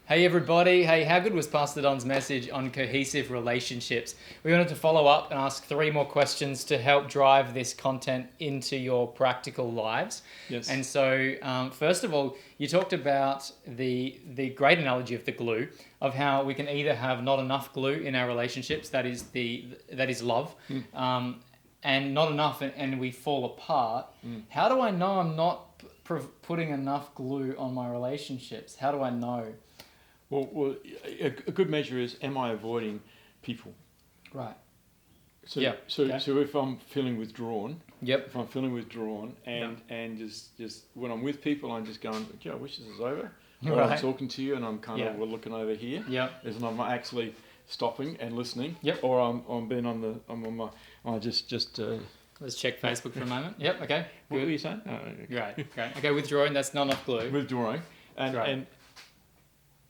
Hey everybody, hey, how good was Pastor Don's message on cohesive relationships? We wanted to follow up and ask 3 more questions to help drive this content into your practical lives. Yes. And so, first of all, you talked about the great analogy of the glue, of how we can either have not enough glue in our relationships, that is love, and not enough and we fall apart. How do I know I'm not putting enough glue on my relationships? How do I know? Well, a good measure is, am I avoiding people? Right. So, Yeah. So Okay. if I'm feeling withdrawn, Yep. if I'm feeling withdrawn, and just when I'm with people, I'm just going, gee, I wish this was over. Or I'm Right. talking to you, and I'm kind of looking over here. Yep. As I'm actually stopping and listening. Yep. Or I'm being on my. Let's check Facebook for a moment. Yep. Okay. What Good. were you saying? Great. Okay. Withdrawing. That's not enough glue. Withdrawing, Right. and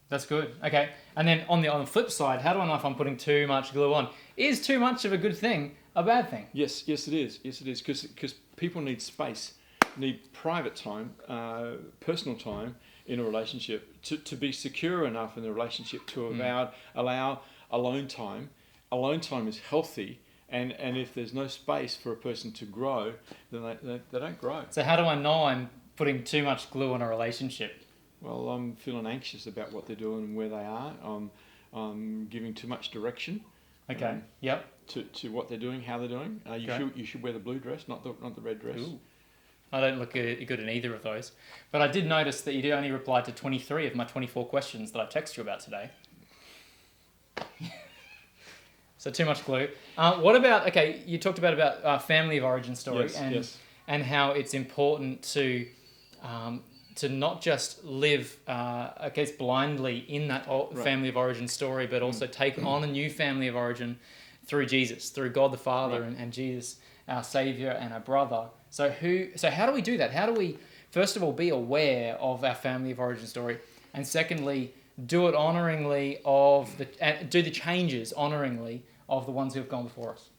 That's good. Okay. And then on the flip side, how do I know if I'm putting too much glue on? Is too much of a good thing a bad thing? yes, it is. Because people need space, need private time, personal time in a relationship to be secure enough in the relationship to allow alone time. Alone time is healthy, and if there's no space for a person to grow, then they don't grow. So how do I know I'm putting too much glue on a relationship? Well, I'm feeling anxious about what they're doing and where they are. I'm giving too much direction. Okay. Yep. To what they're doing, how they're doing. You should wear the blue dress, not the red dress. Ooh. I don't look good in either of those. But I did notice that you did only reply to 23 of my 24 questions that I texted you about today. So too much glue. What about, okay, you talked about family of origin story and how it's important to not just live, I guess, blindly in that family of origin story, but also take on a new family of origin through Jesus, through God the Father and Jesus, our Savior and our brother. So how do we do that? How do we, first of all, be aware of our family of origin story, and secondly, do it honoringly do the changes honoringly of the ones who have gone before us?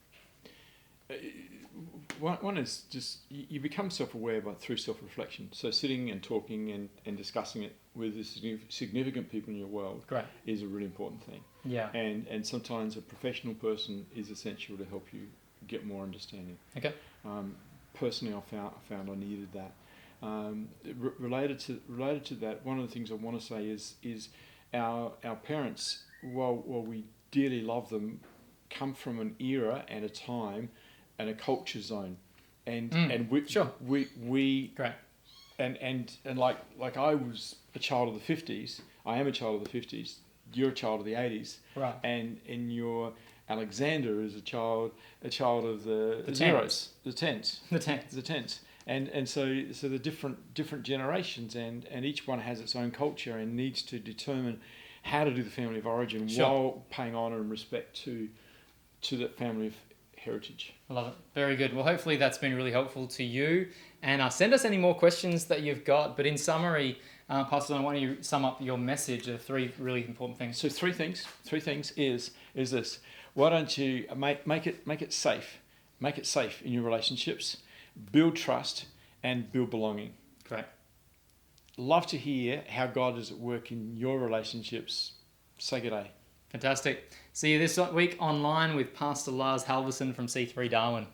One is just you become self-aware through self-reflection. So sitting and talking and discussing it with the significant people in your world is a really important thing. Yeah. And sometimes a professional person is essential to help you get more understanding. Okay. Personally, I found I needed that. Related to that, one of the things I want to say is our parents, while we dearly love them, come from an era and a time and a culture zone, and we Great. and like I was a child of the 50s. I am a child of the 50s. You're a child of the 80s. Right. And your Alexander is a child of the zeros, the tens. And so the different generations, and each one has its own culture and needs to determine how to do the family of origin while paying honour and respect to that family of heritage. I love it. Very good. Well, hopefully that's been really helpful to you. And send us any more questions that you've got. But in summary, Pastor Don, why don't you sum up your message of 3 really important things? So three things is this. Why don't you make it safe? Make it safe in your relationships. Build trust and build belonging. Great. Love to hear how God is at work in your relationships. Say good day. Fantastic. See you this week online with Pastor Lars Halverson from C3 Darwin.